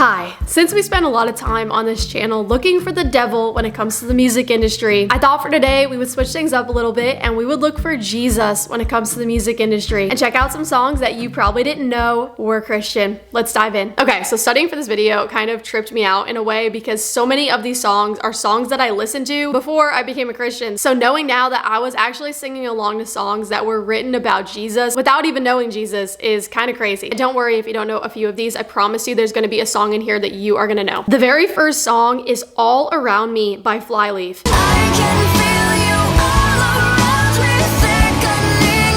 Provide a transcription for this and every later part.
Hi, since we spend a lot of time on this channel looking for the devil when it comes to the music industry, I thought for today we would switch things up a little bit and we would look for Jesus when it comes to the music industry and check out some songs that you probably didn't know were Christian. Let's dive in. Okay, so studying for this video kind of tripped me out in a way because so many of these songs are songs that I listened to before I became a Christian. So knowing now that I was actually singing along to songs that were written about Jesus without even knowing Jesus is kind of crazy. And don't worry if you don't know a few of these. I promise you there's going to be a song in here that you are gonna know. The very first song is All Around Me by Flyleaf. I can feel you all around me,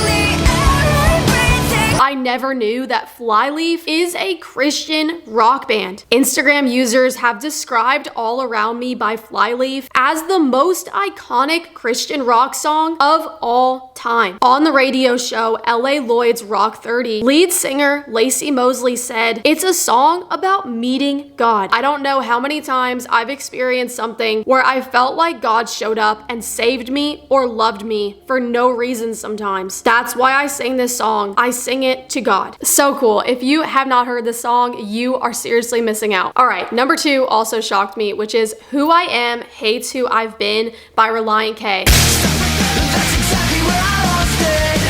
thickening the air I breathe. I never knew that Flyleaf is a Christian rock band. Instagram users have described All Around Me by Flyleaf as the most iconic Christian rock song of all time. On the radio show LA Lloyd's Rock 30, lead singer Lacey Mosley said, "It's a song about meeting God. I don't know how many times I've experienced something where I felt like God showed up and saved me or loved me for no reason sometimes. That's why I sing this song. I sing it to God." So cool. If you have not heard this song, you are seriously missing out. All right, number 2 also shocked me, which is Who I Am Hates Who I've Been by Relient K. That's exactly where I lost it,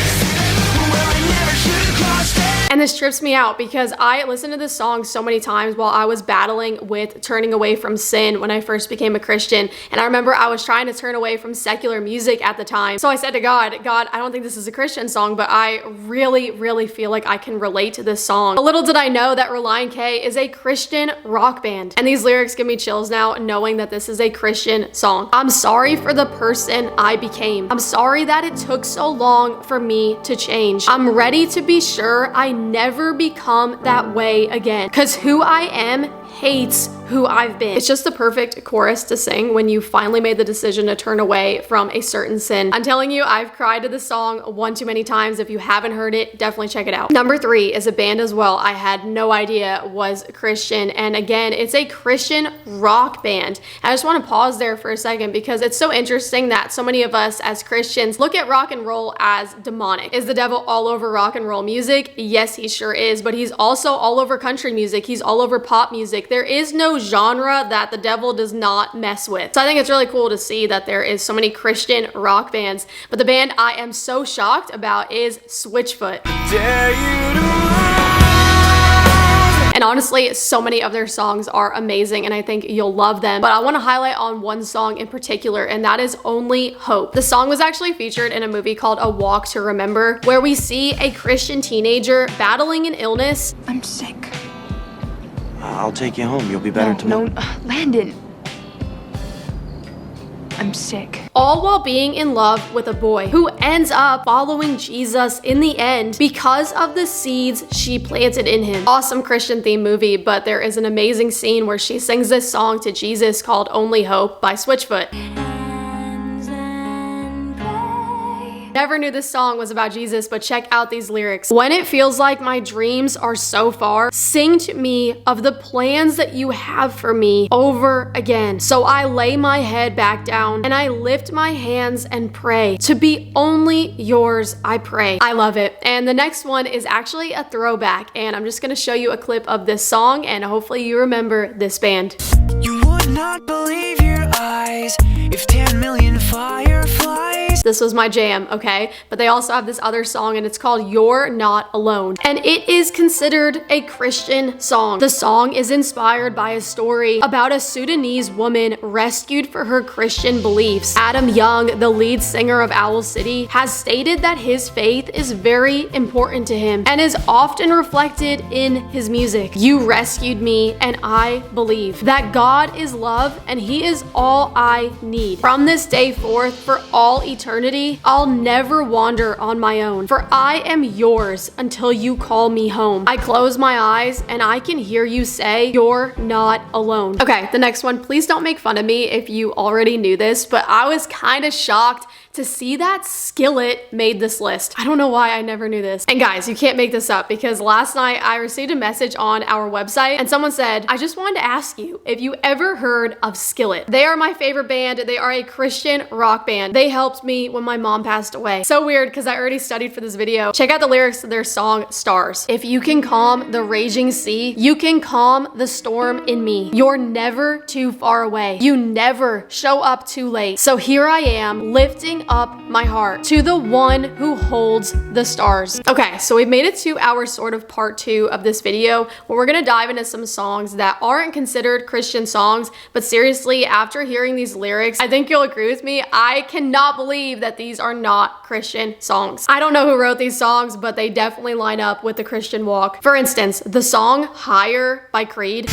where I never should have crossed it. And this trips me out because I listened to this song so many times while I was battling with turning away from sin when I first became a Christian. And I remember I was trying to turn away from secular music at the time. So I said to God, I don't think this is a Christian song, but I really feel like I can relate to this song. Little did I know that Relient K is a Christian rock band. And these lyrics give me chills now knowing that this is a Christian song. I'm sorry for the person I became. I'm sorry that it took so long for me to change. I'm ready to be sure I never become that way again. Cause who I am hates who I've been. It's just the perfect chorus to sing when you finally made the decision to turn away from a certain sin. I'm telling you, I've cried to this song one too many times. If you haven't heard it, definitely check it out. Number 3 is a band as well I had no idea was Christian. And again, it's a Christian rock band. I just want to pause there for a second because it's so interesting that so many of us as Christians look at rock and roll as demonic. Is the devil all over rock and roll music? Yes, he sure is, but he's also all over country music. He's all over pop music. There is no genre that the devil does not mess with. So I think it's really cool to see that there is so many Christian rock bands. But the band I am so shocked about is Switchfoot. Dare you to And honestly, so many of their songs are amazing and I think you'll love them. But I want to highlight on one song in particular, and that is Only Hope. The song was actually featured in a movie called A Walk to Remember, where we see a Christian teenager battling an illness. I'm sick. I'll take you home. You'll be better tomorrow. No, Landon. I'm sick. All while being in love with a boy who ends up following Jesus in the end because of the seeds she planted in him. Awesome Christian theme movie, but there is an amazing scene where she sings this song to Jesus called Only Hope by Switchfoot. Never knew this song was about Jesus, but check out these lyrics. When it feels like my dreams are so far, sing to me of the plans that you have for me over again. So I lay my head back down and I lift my hands and pray. To be only yours, I pray. I love it. And the next one is actually a throwback, and I'm just gonna show you a clip of this song and hopefully you remember this band. You would not believe your eyes if 10 million fireflies. This was my jam, okay? But they also have this other song and it's called You're Not Alone. And it is considered a Christian song. The song is inspired by a story about a Sudanese woman rescued for her Christian beliefs. Adam Young, the lead singer of Owl City, has stated that his faith is very important to him and is often reflected in his music. You rescued me and I believe that God is love and he is all I need. From this day forth, for all eternity, I'll never wander on my own, for I am yours until you call me home. I close my eyes and I can hear you say, you're not alone. Okay, the next one, please don't make fun of me if you already knew this, but I was kind of shocked to see that Skillet made this list. I don't know why I never knew this. And guys, you can't make this up because last night I received a message on our website and someone said, I just wanted to ask you if you ever heard of Skillet. They are my favorite band. They are a Christian rock band. They helped me when my mom passed away. So weird because I already studied for this video. Check out the lyrics of their song Stars. If you can calm the raging sea, you can calm the storm in me. You're never too far away. You never show up too late. So here I am lifting up my heart to the one who holds the stars. Okay, so we've made it to our sort of part 2 of this video where we're gonna dive into some songs that aren't considered Christian songs, but seriously, after hearing these lyrics, I think you'll agree with me. I cannot believe that these are not Christian songs. I don't know who wrote these songs, but they definitely line up with the Christian walk. For instance, the song Higher by Creed.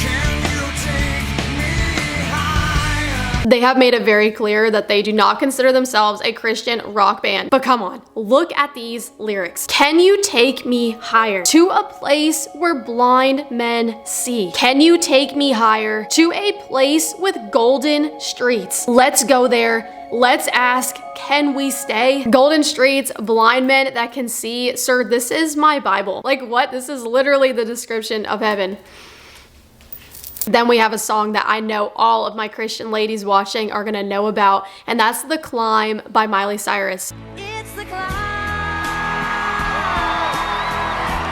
They have made it very clear that they do not consider themselves a Christian rock band. But come on, look at these lyrics. Can you take me higher to a place where blind men see? Can you take me higher to a place with golden streets? Let's go there. Let's ask, can we stay? Golden streets, blind men that can see. Sir, this is my Bible. Like what? This is literally the description of heaven. Then we have a song that I know all of my Christian ladies watching are gonna know about, and that's The Climb by Miley Cyrus. It's the climb.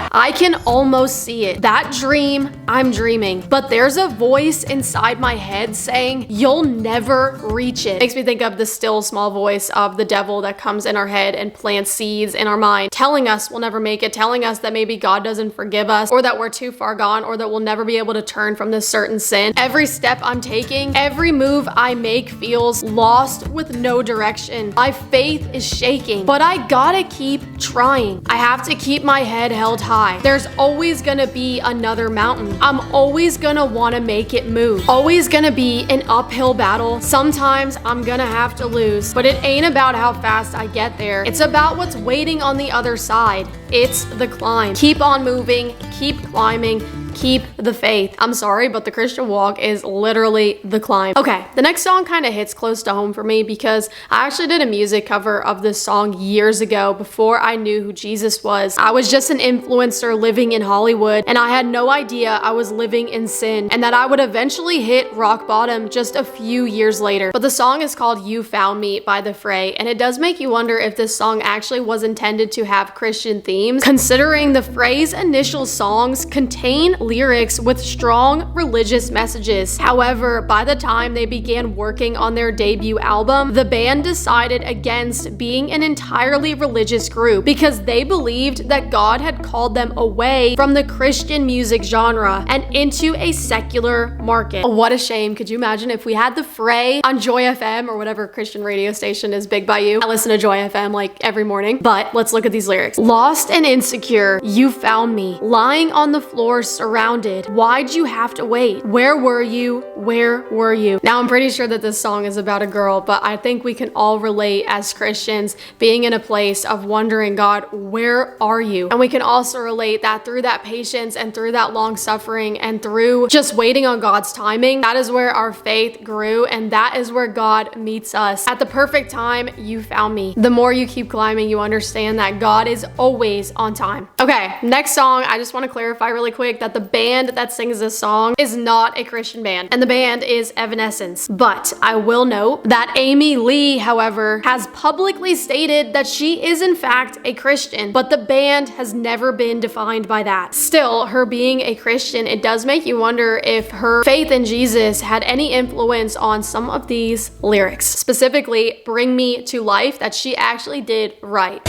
I can almost see it. That dream, I'm dreaming. But there's a voice inside my head saying, you'll never reach it. Makes me think of the still small voice of the devil that comes in our head and plants seeds in our mind, telling us we'll never make it, telling us that maybe God doesn't forgive us, or that we're too far gone, or that we'll never be able to turn from this certain sin. Every step I'm taking, every move I make feels lost with no direction. My faith is shaking, but I gotta keep trying. I have to keep my head held high. There's always gonna be another mountain. I'm always gonna wanna make it move. Always gonna be an uphill battle. Sometimes I'm gonna have to lose, but it ain't about how fast I get there. It's about what's waiting on the other side. It's the climb. Keep on moving, keep climbing, keep the faith. I'm sorry, but the Christian walk is literally the climb. Okay, the next song kind of hits close to home for me because I actually did a music cover of this song years ago before I knew who Jesus was. I was just an influencer living in Hollywood, and I had no idea I was living in sin and that I would eventually hit rock bottom just a few years later. But the song is called You Found Me by The Fray, and it does make you wonder if this song actually was intended to have Christian themes, considering The Fray's initial songs contain lyrics with strong religious messages. However, by the time they began working on their debut album, the band decided against being an entirely religious group because they believed that God had called them away from the Christian music genre and into a secular market. What a shame. Could you imagine if we had The Fray on Joy FM or whatever Christian radio station is big by you? I listen to Joy FM like every morning. But let's look at these lyrics. Lost and insecure, you found me. Lying on the floor, surrounded. Why'd you have to wait? Where were you? Where were you? Now, I'm pretty sure that this song is about a girl, but I think we can all relate as Christians being in a place of wondering, God, where are you? And we can also relate that through that patience and through that long suffering and through just waiting on God's timing, that is where our faith grew, and that is where God meets us. At the perfect time, you found me. The more you keep climbing, you understand that God is always on time. Okay, next song, I just want to clarify really quick that the band that sings this song is not a Christian band, and the band is Evanescence. But I will note that Amy Lee, however, has publicly stated that she is in fact a Christian, but the band has never been defined by that. Still, her being a Christian, it does make you wonder if her faith in Jesus had any influence on some of these lyrics. Specifically, Bring Me to Life, that she actually did right.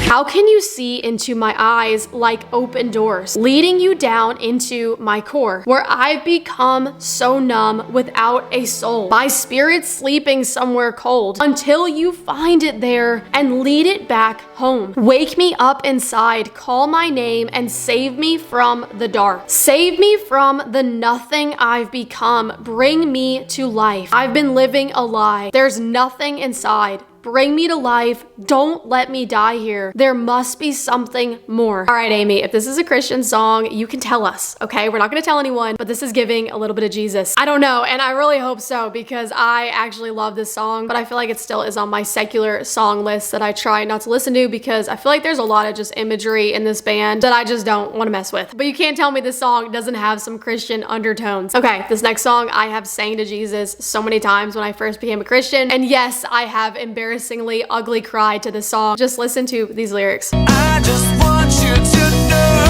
How can you see into my eyes like open doors, leading you down into my core, where I've become so numb without a soul, my spirit sleeping somewhere cold, until you find it there and lead it back home. Wake me up inside, call my name, and save me from the dark. Save me from the nothing I've become. Bring me to life. I've been living a lie. There's nothing inside bring me to life. Don't let me die here. There must be something more. All right, Amy, if this is a Christian song, you can tell us, okay? We're not gonna tell anyone, but this is giving a little bit of Jesus. I don't know, and I really hope so because I actually love this song, but I feel like it still is on my secular song list that I try not to listen to because I feel like there's a lot of just imagery in this band that I just don't want to mess with. But you can't tell me this song doesn't have some Christian undertones. Okay, this next song I have sang to Jesus so many times when I first became a Christian, and yes, I have embarrassingly ugly cried to this song. Just listen to these lyrics. I just want you to know.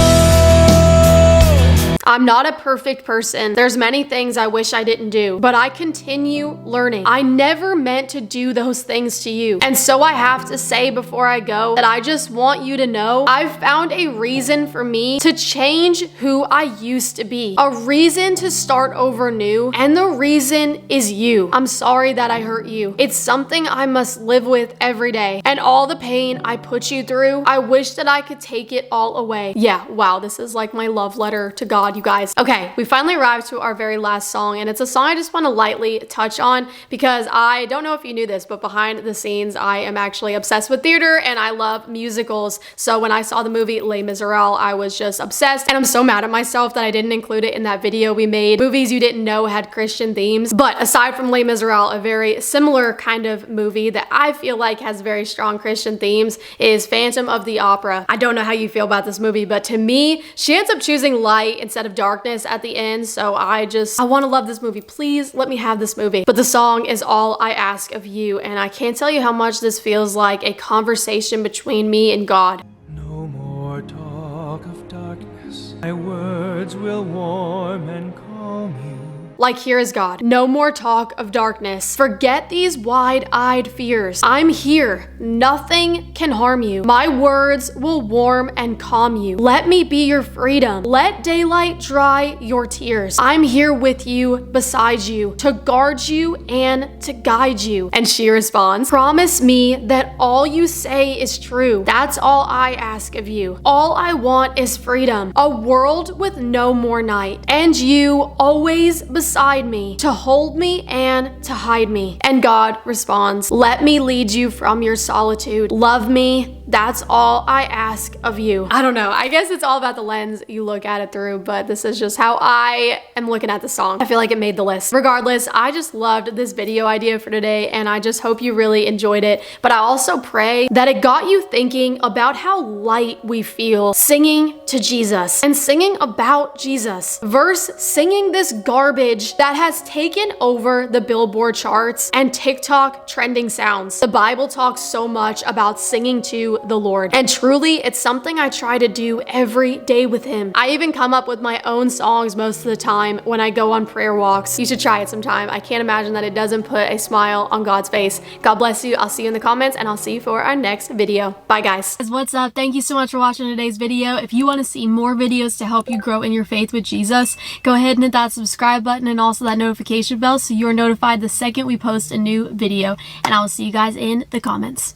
I'm not a perfect person. There's many things I wish I didn't do, but I continue learning. I never meant to do those things to you. And so I have to say before I go that I just want you to know I've found a reason for me to change who I used to be. A reason to start over new. And the reason is you. I'm sorry that I hurt you. It's something I must live with every day. And all the pain I put you through, I wish that I could take it all away. Yeah, wow, this is like my love letter to God, you guys. Okay, we finally arrived to our very last song, and it's a song I just want to lightly touch on because I don't know if you knew this, but behind the scenes, I am actually obsessed with theater and I love musicals. So when I saw the movie Les Miserables, I was just obsessed, and I'm so mad at myself that I didn't include it in that video we made. Movies you didn't know had Christian themes. But aside from Les Miserables, a very similar kind of movie that I feel like has very strong Christian themes is Phantom of the Opera. I don't know how you feel about this movie, but to me, she ends up choosing light instead of darkness at the end, so I want to love this movie. Please let me have this movie. But the song is All I Ask of You, and I can't tell you how much this feels like a conversation between me and God. No more talk of darkness. My words will warm and calm you. Like, here is God. No more talk of darkness. Forget these wide-eyed fears. I'm here. Nothing can harm you. My words will warm and calm you. Let me be your freedom. Let daylight dry your tears. I'm here with you, beside you, to guard you and to guide you. And she responds, promise me that all you say is true. That's all I ask of you. All I want is freedom. A world with no more night. And you always beside me, to hold me and to hide me. And God responds, let me lead you from your solitude. Love me. That's all I ask of you. I don't know. I guess it's all about the lens you look at it through, but this is just how I am looking at the song. I feel like it made the list. Regardless, I just loved this video idea for today, and I just hope you really enjoyed it. But I also pray that it got you thinking about how light we feel singing to Jesus and singing about Jesus versus singing this garbage that has taken over the Billboard charts and TikTok trending sounds. The Bible talks so much about singing to the Lord, and truly it's something I try to do every day with him. I even come up with my own songs most of the time when I go on prayer walks. You should try it sometime. I can't imagine that it doesn't put a smile on God's face. God bless you. I'll see you in the comments, and I'll see you for our next video. Bye, guys. What's up? Thank you so much for watching today's video. If you want to see more videos to help you grow in your faith with Jesus, go ahead and hit that subscribe button and also that notification bell so you're notified the second we post a new video, and I will see you guys in the comments.